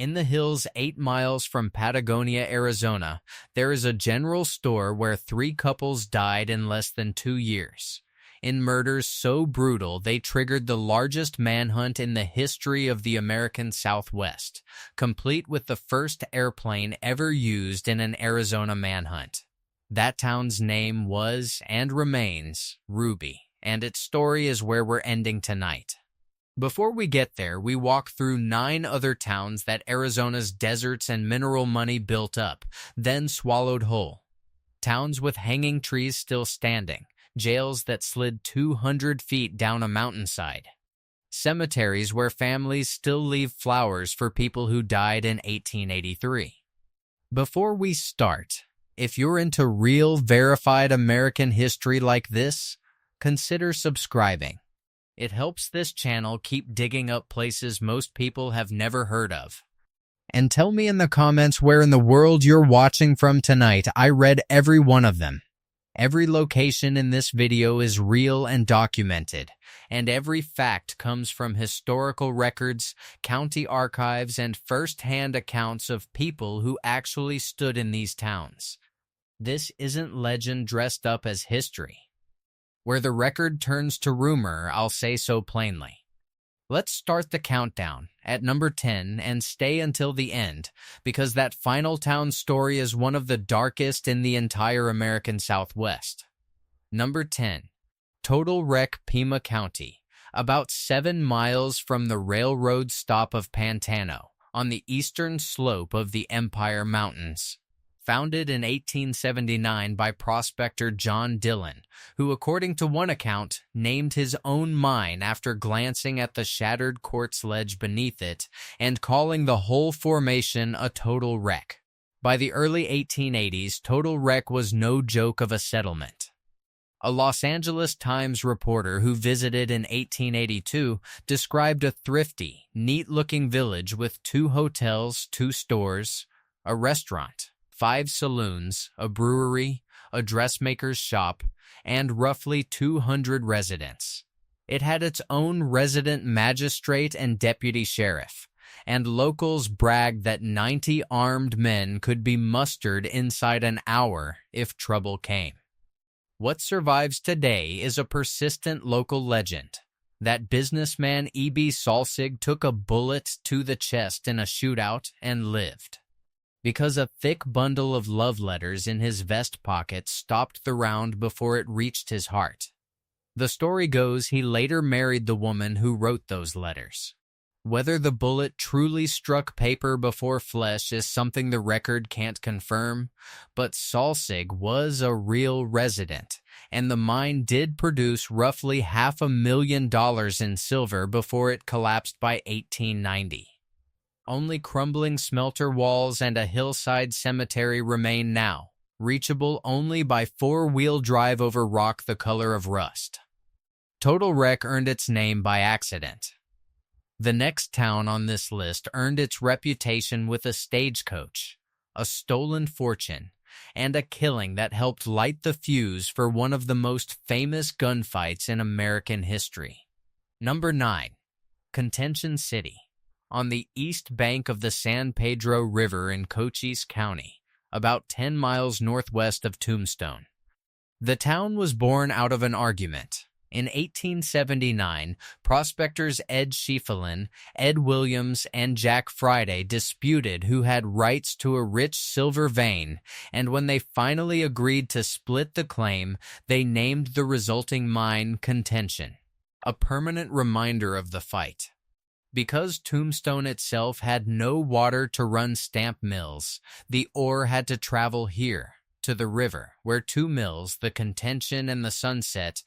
In the hills 8 miles from Patagonia, Arizona, there is a general store where 3 couples died in less than 2 years, in murders so brutal they triggered the largest manhunt in the history of the American Southwest, complete with the first airplane ever used in an Arizona manhunt. That town's name was, and remains, Ruby, and its story is where we're ending tonight. Before we get there, we walk through 9 other towns that Arizona's deserts and mineral money built up, then swallowed whole. Towns with hanging trees still standing, jails that slid 200 feet down a mountainside, cemeteries where families still leave flowers for people who died in 1883. Before we start, if you're into real, verified American history like this, consider subscribing. It helps this channel keep digging up places most people have never heard of. And tell me in the comments where in the world you're watching from tonight. I read every one of them. Every location in this video is real and documented, and every fact comes from historical records, county archives, and first-hand accounts of people who actually stood in these towns. This isn't legend dressed up as history. Where the record turns to rumor, I'll say so plainly. Let's start the countdown at number 10 and stay until the end, because that final town story is one of the darkest in the entire American Southwest. Number 10, Total Wreck, Pima County, about 7 miles from the railroad stop of Pantano, on the eastern slope of the Empire Mountains. Founded in 1879 by prospector John Dillon, who, according to one account, named his own mine after glancing at the shattered quartz ledge beneath it and calling the whole formation a total wreck. By the early 1880s, Total Wreck was no joke of a settlement. A Los Angeles Times reporter who visited in 1882 described a thrifty, neat-looking village with 2 hotels, 2 stores, a restaurant, 5 saloons, a brewery, a dressmaker's shop, and roughly 200 residents. It had its own resident magistrate and deputy sheriff, and locals bragged that 90 armed men could be mustered inside an hour if trouble came. What survives today is a persistent local legend that businessman E.B. Salsig took a bullet to the chest in a shootout and lived, because a thick bundle of love letters in his vest pocket stopped the round before it reached his heart. The story goes he later married the woman who wrote those letters. Whether the bullet truly struck paper before flesh is something the record can't confirm, but Salsig was a real resident, and the mine did produce roughly $500,000 in silver before it collapsed by 1890. Only crumbling smelter walls and a hillside cemetery remain now, reachable only by 4-wheel drive over rock the color of rust. Total Wreck earned its name by accident. The next town on this list earned its reputation with a stagecoach, a stolen fortune, and a killing that helped light the fuse for one of the most famous gunfights in American history. Number 9, Contention City, on the east bank of the San Pedro River in Cochise County, about 10 miles northwest of Tombstone. The town was born out of an argument. In 1879, prospectors Ed Schieffelin, Ed Williams, and Jack Friday disputed who had rights to a rich silver vein, and when they finally agreed to split the claim, they named the resulting mine Contention, a permanent reminder of the fight. Because Tombstone itself had no water to run stamp mills, the ore had to travel here, to the river, where 2 mills, the Contention and the Sunset,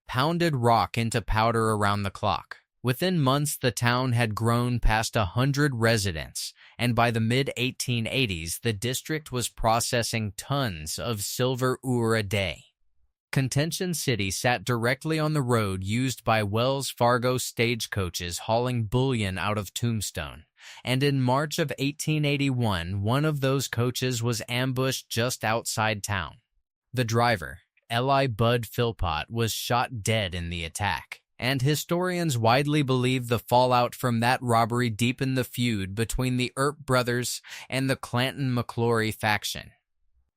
pounded rock into powder around the clock. Within months, the town had grown past 100 residents, and by the mid-1880s, the district was processing tons of silver ore a day. Contention City sat directly on the road used by Wells Fargo stagecoaches hauling bullion out of Tombstone, and in March of 1881, one of those coaches was ambushed just outside town. The driver, Eli Bud Philpott, was shot dead in the attack, and historians widely believe the fallout from that robbery deepened the feud between the Earp brothers and the Clanton-McClory faction.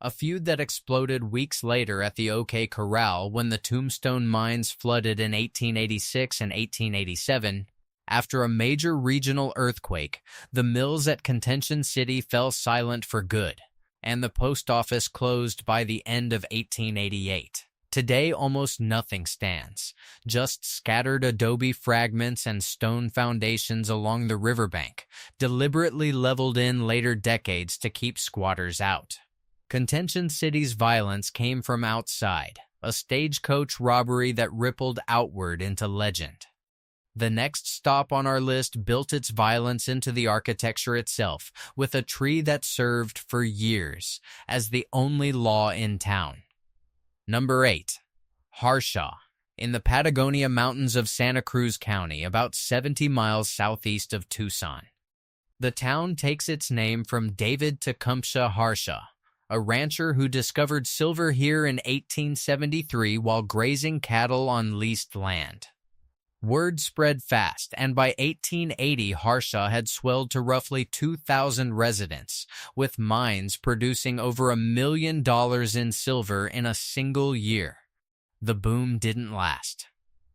A feud that exploded weeks later at the OK Corral when the Tombstone mines flooded in 1886 and 1887. After a major regional earthquake, the mills at Contention City fell silent for good, and the post office closed by the end of 1888. Today, almost nothing stands, just scattered adobe fragments and stone foundations along the riverbank, deliberately leveled in later decades to keep squatters out. Contention City's violence came from outside, a stagecoach robbery that rippled outward into legend. The next stop on our list built its violence into the architecture itself, with a tree that served for years as the only law in town. Number 8. Harshaw, in the Patagonia Mountains of Santa Cruz County, about 70 miles southeast of Tucson. The town takes its name from David Tecumseh Harshaw, a rancher who discovered silver here in 1873 while grazing cattle on leased land. Word spread fast, and by 1880 Harshaw had swelled to roughly 2,000 residents, with mines producing over $1 million in silver in a single year. The boom didn't last.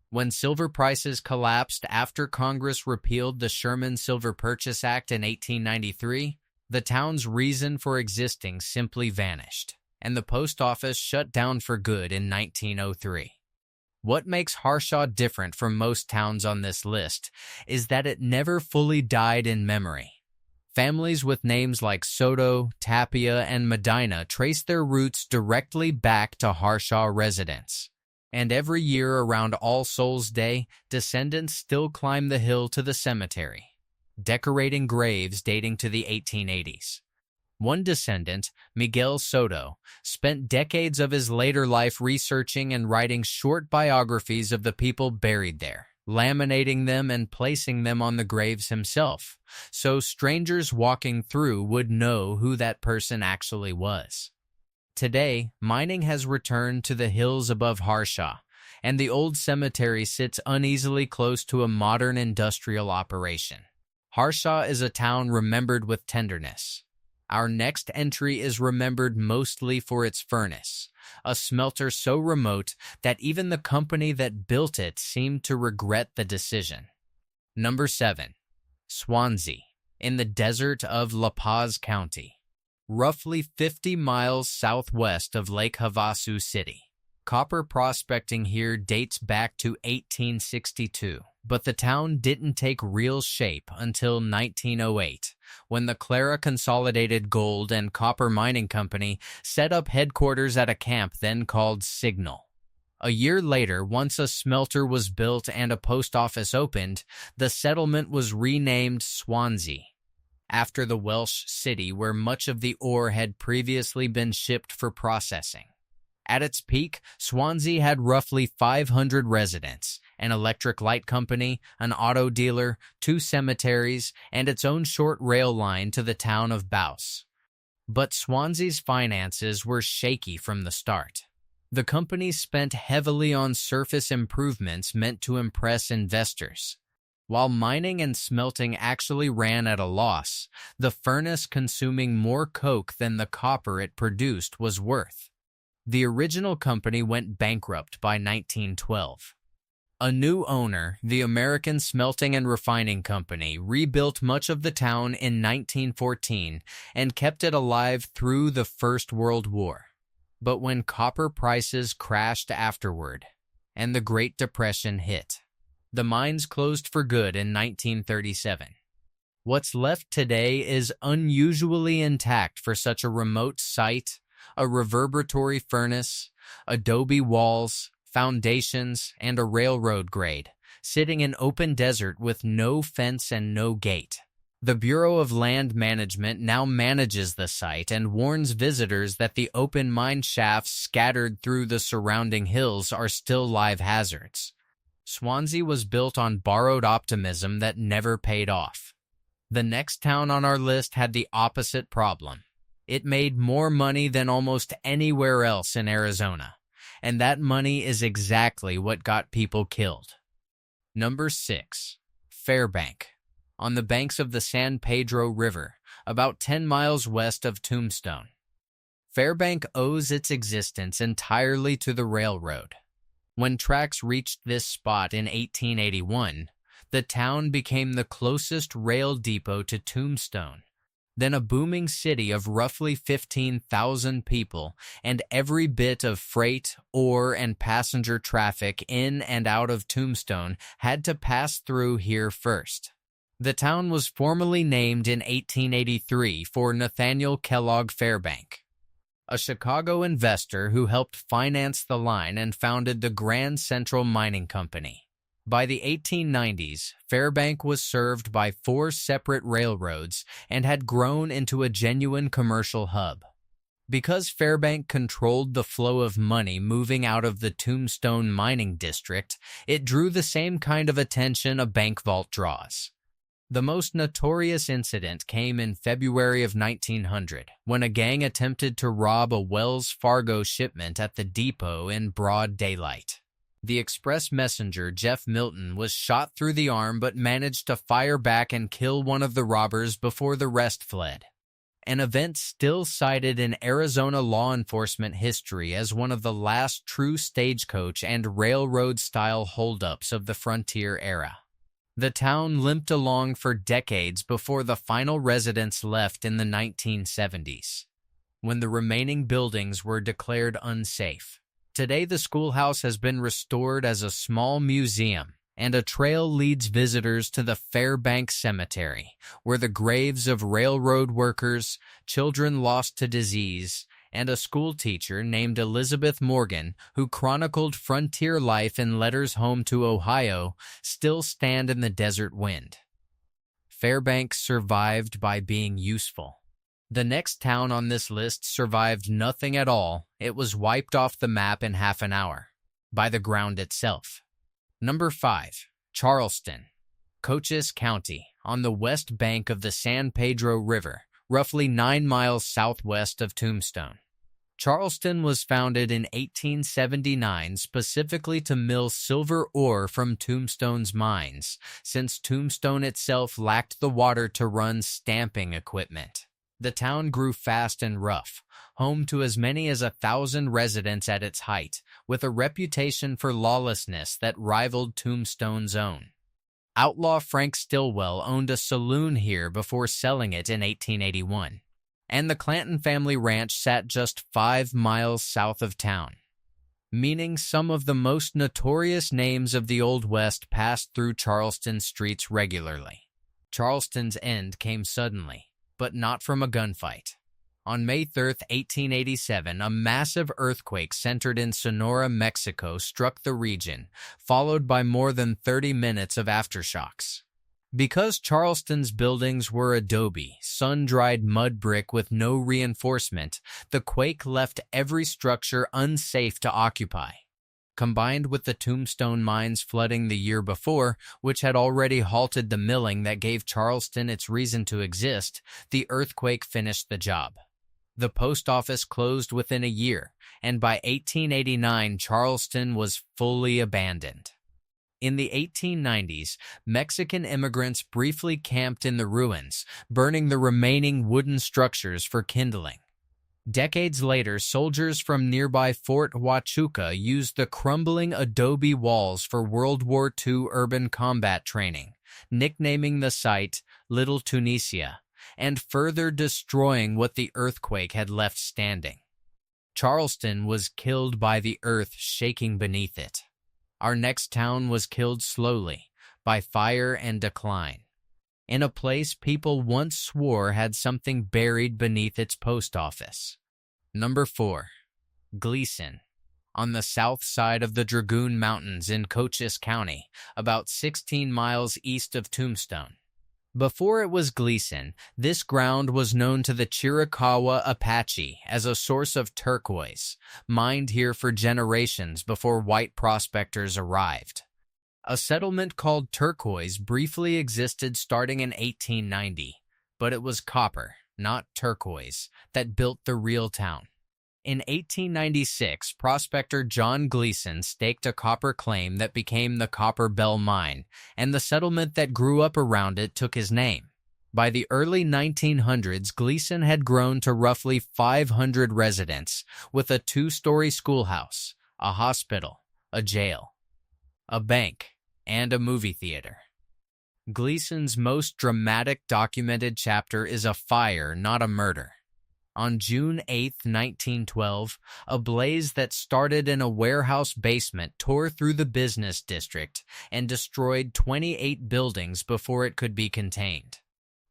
When silver prices collapsed after Congress repealed the Sherman Silver Purchase Act in 1893, the town's reason for existing simply vanished, and the post office shut down for good in 1903. What makes Harshaw different from most towns on this list is that it never fully died in memory. Families with names like Soto, Tapia, and Medina trace their roots directly back to Harshaw residents. And every year around All Souls' Day, descendants still climb the hill to the cemetery, decorating graves dating to the 1880s. One descendant, Miguel Soto, spent decades of his later life researching and writing short biographies of the people buried there, laminating them and placing them on the graves himself, so strangers walking through would know who that person actually was. Today, mining has returned to the hills above Harshaw, and the old cemetery sits uneasily close to a modern industrial operation. Harshaw is a town remembered with tenderness. Our next entry is remembered mostly for its furnace, a smelter so remote that even the company that built it seemed to regret the decision. Number 7. Swansea, in the desert of La Paz County, roughly 50 miles southwest of Lake Havasu City. Copper prospecting here dates back to 1862, but the town didn't take real shape until 1908, when the Clara Consolidated Gold and Copper Mining Company set up headquarters at a camp then called Signal. A year later, once a smelter was built and a post office opened, the settlement was renamed Swansea, after the Welsh city where much of the ore had previously been shipped for processing. At its peak, Swansea had roughly 500 residents, an electric light company, an auto dealer, 2 cemeteries, and its own short rail line to the town of Baus. But Swansea's finances were shaky from the start. The company spent heavily on surface improvements meant to impress investors. While mining and smelting actually ran at a loss, the furnace consuming more coke than the copper it produced was worth. The original company went bankrupt by 1912. A new owner, the American Smelting and Refining Company, rebuilt much of the town in 1914 and kept it alive through the First World War. But when copper prices crashed afterward, and the Great Depression hit, the mines closed for good in 1937. What's left today is unusually intact for such a remote site: a reverberatory furnace, adobe walls, foundations, and a railroad grade, sitting in open desert with no fence and no gate. The Bureau of Land Management now manages the site and warns visitors that the open mine shafts scattered through the surrounding hills are still live hazards. Swansea was built on borrowed optimism that never paid off. The next town on our list had the opposite problem. It made more money than almost anywhere else in Arizona, and that money is exactly what got people killed. Number 6. Fairbank. On the banks of the San Pedro River, about 10 miles west of Tombstone. Fairbank owes its existence entirely to the railroad. When tracks reached this spot in 1881, the town became the closest rail depot to Tombstone, then a booming city of roughly 15,000 people, and every bit of freight, ore, and passenger traffic in and out of Tombstone had to pass through here first. The town was formally named in 1883 for Nathaniel Kellogg Fairbank, a Chicago investor who helped finance the line and founded the Grand Central Mining Company. By the 1890s, Fairbank was served by 4 separate railroads and had grown into a genuine commercial hub. Because Fairbank controlled the flow of money moving out of the Tombstone mining district, it drew the same kind of attention a bank vault draws. The most notorious incident came in February of 1900, when a gang attempted to rob a Wells Fargo shipment at the depot in broad daylight. The express messenger, Jeff Milton, was shot through the arm but managed to fire back and kill one of the robbers before the rest fled. An event still cited in Arizona law enforcement history as one of the last true stagecoach and railroad-style holdups of the frontier era. The town limped along for decades before the final residents left in the 1970s, when the remaining buildings were declared unsafe. Today, the schoolhouse has been restored as a small museum, and a trail leads visitors to the Fairbank Cemetery, where the graves of railroad workers, children lost to disease, and a schoolteacher named Elizabeth Morgan, who chronicled frontier life in letters home to Ohio, still stand in the desert wind. Fairbank survived by being useful. The next town on this list survived nothing at all. It was wiped off the map in half an hour, by the ground itself. Number 5. Charleston, Cochise County, on the west bank of the San Pedro River, roughly 9 miles southwest of Tombstone. Charleston was founded in 1879 specifically to mill silver ore from Tombstone's mines, since Tombstone itself lacked the water to run stamping equipment. The town grew fast and rough, home to as many as 1,000 residents at its height, with a reputation for lawlessness that rivaled Tombstone's own. Outlaw Frank Stillwell owned a saloon here before selling it in 1881, and the Clanton family ranch sat just 5 miles south of town, meaning some of the most notorious names of the Old West passed through Charleston streets regularly. Charleston's end came suddenly, but not from a gunfight. On May 3, 1887, a massive earthquake centered in Sonora, Mexico, struck the region, followed by more than 30 minutes of aftershocks. Because Charleston's buildings were adobe, sun-dried mud brick with no reinforcement, the quake left every structure unsafe to occupy. Combined with the Tombstone mines flooding the year before, which had already halted the milling that gave Charleston its reason to exist, the earthquake finished the job. The post office closed within a year, and by 1889, Charleston was fully abandoned. In the 1890s, Mexican immigrants briefly camped in the ruins, burning the remaining wooden structures for kindling. Decades later, soldiers from nearby Fort Huachuca used the crumbling adobe walls for World War II urban combat training, nicknaming the site Little Tunisia, and further destroying what the earthquake had left standing. Charleston was killed by the earth shaking beneath it. Our next town was killed slowly, by fire and decline, in a place people once swore had something buried beneath its post office. Number 4. Gleeson, on the south side of the Dragoon Mountains in Cochise County, about 16 miles east of Tombstone. Before it was Gleeson, this ground was known to the Chiricahua Apache as a source of turquoise, mined here for generations before white prospectors arrived. A settlement called Turquoise briefly existed starting in 1890, but it was copper, not turquoise, that built the real town. In 1896, prospector John Gleeson staked a copper claim that became the Copper Bell Mine, and the settlement that grew up around it took his name. By the early 1900s, Gleeson had grown to roughly 500 residents, with a two-story schoolhouse, a hospital, a jail, a bank, and a movie theater. Gleeson's most dramatic documented chapter is a fire, not a murder. On June 8, 1912, a blaze that started in a warehouse basement tore through the business district and destroyed 28 buildings before it could be contained.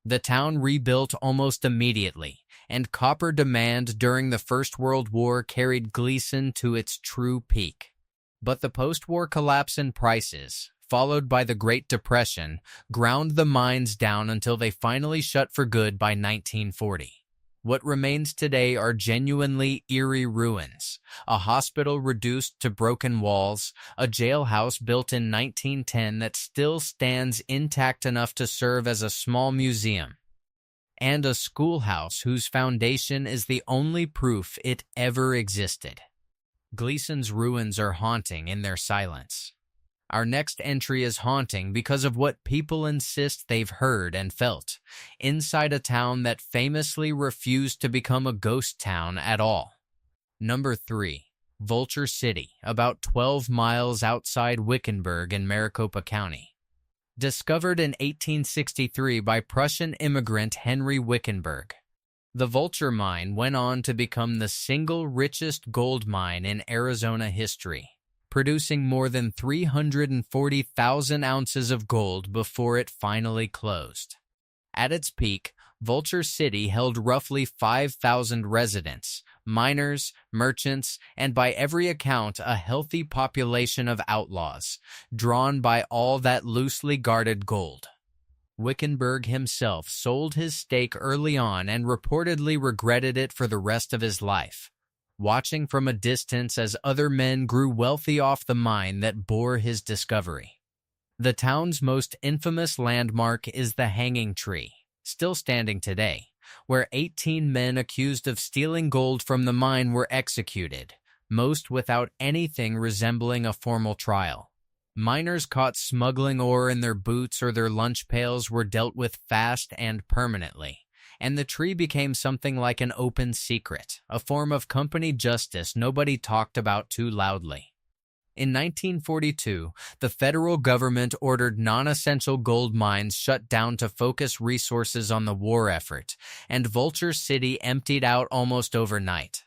The town rebuilt almost immediately, and copper demand during the First World War carried Gleeson to its true peak. But the post-war collapse in prices, followed by the Great Depression, ground the mines down until they finally shut for good by 1940. What remains today are genuinely eerie ruins, a hospital reduced to broken walls, a jailhouse built in 1910 that still stands intact enough to serve as a small museum, and a schoolhouse whose foundation is the only proof it ever existed. Gleeson's ruins are haunting in their silence. Our next entry is haunting because of what people insist they've heard and felt, inside a town that famously refused to become a ghost town at all. Number 3. Vulture City, about 12 miles outside Wickenburg in Maricopa County. Discovered in 1863 by Prussian immigrant Henry Wickenburg, the Vulture Mine went on to become the single richest gold mine in Arizona history, producing more than 340,000 ounces of gold before it finally closed. At its peak, Vulture City held roughly 5,000 residents, miners, merchants, and by every account a healthy population of outlaws, drawn by all that loosely guarded gold. Wickenburg himself sold his stake early on and reportedly regretted it for the rest of his life, watching from a distance as other men grew wealthy off the mine that bore his discovery. The town's most infamous landmark is the Hanging Tree, still standing today, where 18 men accused of stealing gold from the mine were executed, most without anything resembling a formal trial. Miners caught smuggling ore in their boots or their lunch pails were dealt with fast and permanently, and the tree became something like an open secret, a form of company justice nobody talked about too loudly. In 1942, the federal government ordered non-essential gold mines shut down to focus resources on the war effort, and Vulture City emptied out almost overnight,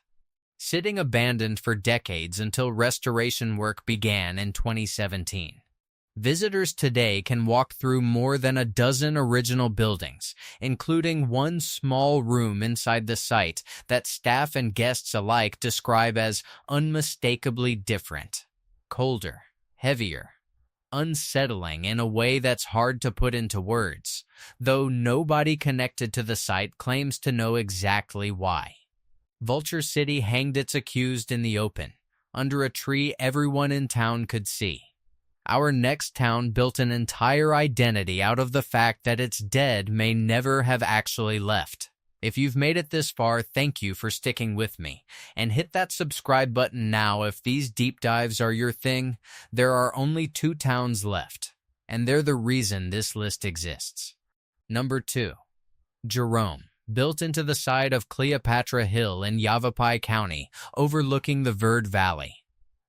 sitting abandoned for decades until restoration work began in 2017. Visitors today can walk through more than a dozen original buildings, including one small room inside the site that staff and guests alike describe as unmistakably different, colder, heavier, unsettling in a way that's hard to put into words, though nobody connected to the site claims to know exactly why. Vulture City hanged its accused in the open, under a tree everyone in town could see. Our next town built an entire identity out of the fact that its dead may never have actually left. If you've made it this far, thank you for sticking with me, and hit that subscribe button now if these deep dives are your thing. There are only 2 towns left, and they're the reason this list exists. Number 2. Jerome, built into the side of Cleopatra Hill in Yavapai County, overlooking the Verde Valley.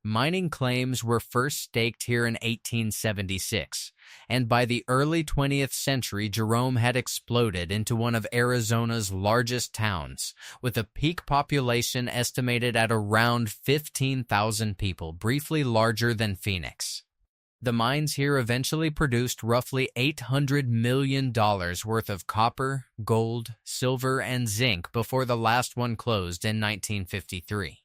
Mining claims were first staked here in 1876, and by the early 20th century, Jerome had exploded into one of Arizona's largest towns, with a peak population estimated at around 15,000 people, briefly larger than Phoenix. The mines here eventually produced roughly $800 million worth of copper, gold, silver, and zinc before the last one closed in 1953.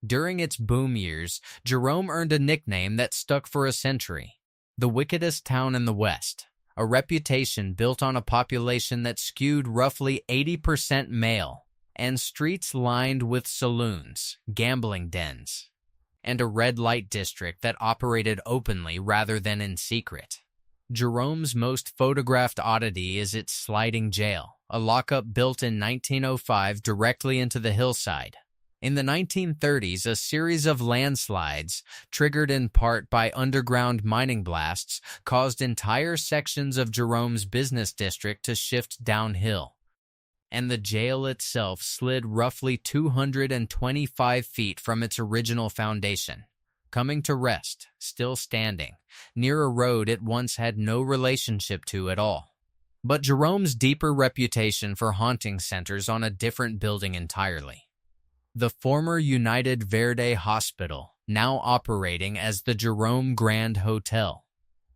During its boom years, Jerome earned a nickname that stuck for a century: the wickedest town in the West, a reputation built on a population that skewed roughly 80% male, and streets lined with saloons, gambling dens, and a red light district that operated openly rather than in secret. Jerome's most photographed oddity is its sliding jail, a lockup built in 1905 directly into the hillside. In the 1930s, a series of landslides, triggered in part by underground mining blasts, caused entire sections of Jerome's business district to shift downhill, and the jail itself slid roughly 225 feet from its original foundation, coming to rest, still standing, near a road it once had no relationship to at all. But Jerome's deeper reputation for haunting centers on a different building entirely. The former United Verde Hospital, now operating as the Jerome Grand Hotel.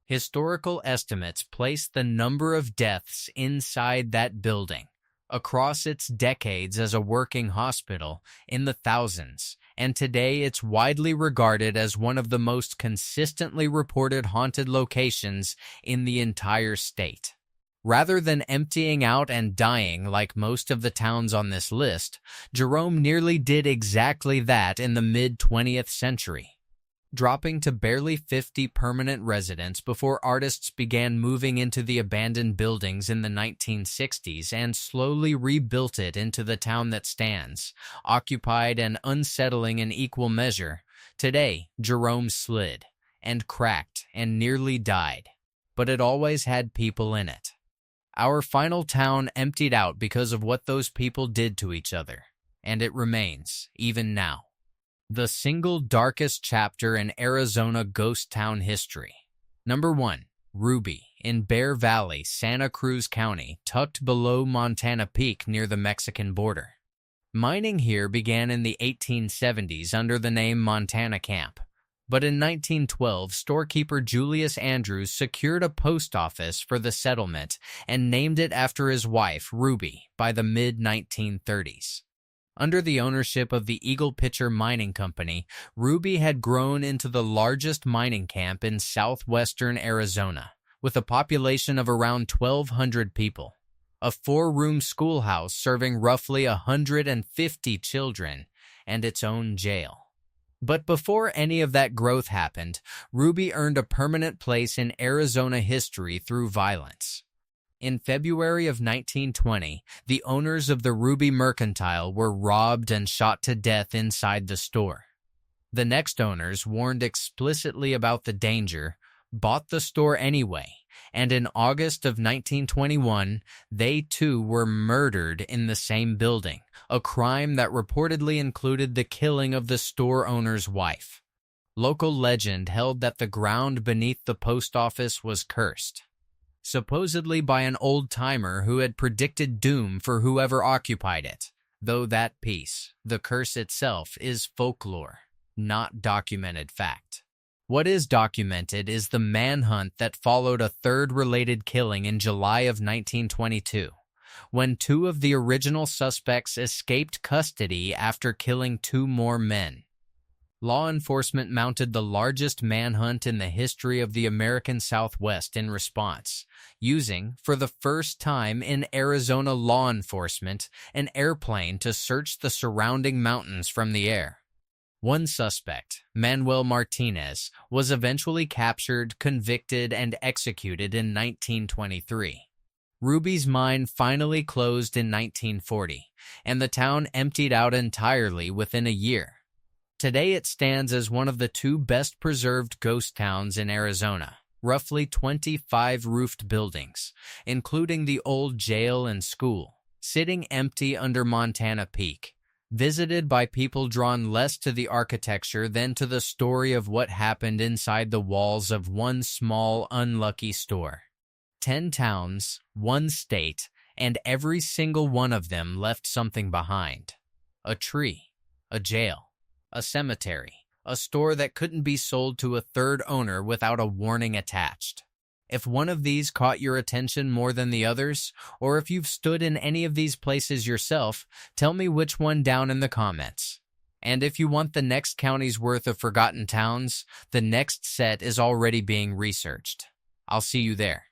Historical estimates place the number of deaths inside that building, across its decades as a working hospital, in the thousands, and today it's widely regarded as one of the most consistently reported haunted locations in the entire state. Rather than emptying out and dying like most of the towns on this list, Jerome nearly did exactly that in the mid-20th century, dropping to barely 50 permanent residents before artists began moving into the abandoned buildings in the 1960s and slowly rebuilt it into the town that stands, occupied and unsettling in equal measure. Today, Jerome slid, and cracked, and nearly died, but it always had people in it. Our final town emptied out because of what those people did to each other, and it remains, even now, the single darkest chapter in Arizona ghost town history. Number 1. Ruby, in Bear Valley, Santa Cruz County, tucked below Montana Peak near the Mexican border. Mining here began in the 1870s under the name Montana Camp. But in 1912, storekeeper Julius Andrews secured a post office for the settlement and named it after his wife, Ruby, by the mid-1930s. Under the ownership of the Eagle Pitcher Mining Company, Ruby had grown into the largest mining camp in southwestern Arizona, with a population of around 1,200 people, a 4-room schoolhouse serving roughly 150 children, and its own jail. But before any of that growth happened, Ruby earned a permanent place in Arizona history through violence. In February of 1920, the owners of the Ruby Mercantile were robbed and shot to death inside the store. The next owners, warned explicitly about the danger, bought the store anyway, and in August of 1921, they too were murdered in the same building, a crime that reportedly included the killing of the store owner's wife. Local legend held that the ground beneath the post office was cursed, supposedly by an old-timer who had predicted doom for whoever occupied it, though that piece, the curse itself, is folklore, not documented fact. What is documented is the manhunt that followed a third related killing in July of 1922, when 2 of the original suspects escaped custody after killing 2 more men. Law enforcement mounted the largest manhunt in the history of the American Southwest in response, using, for the first time in Arizona law enforcement, an airplane to search the surrounding mountains from the air. One suspect, Manuel Martinez, was eventually captured, convicted, and executed in 1923. Ruby's mine finally closed in 1940, and the town emptied out entirely within a year. Today it stands as one of the 2 best-preserved ghost towns in Arizona, roughly 25 roofed buildings, including the old jail and school, sitting empty under Montana Peak, visited by people drawn less to the architecture than to the story of what happened inside the walls of one small, unlucky store. 10 towns, 1 state, and every single one of them left something behind. A tree, a jail, a cemetery, a store that couldn't be sold to a third owner without a warning attached. If one of these caught your attention more than the others, or if you've stood in any of these places yourself, tell me which one down in the comments. And if you want the next county's worth of forgotten towns, the next set is already being researched. I'll see you there.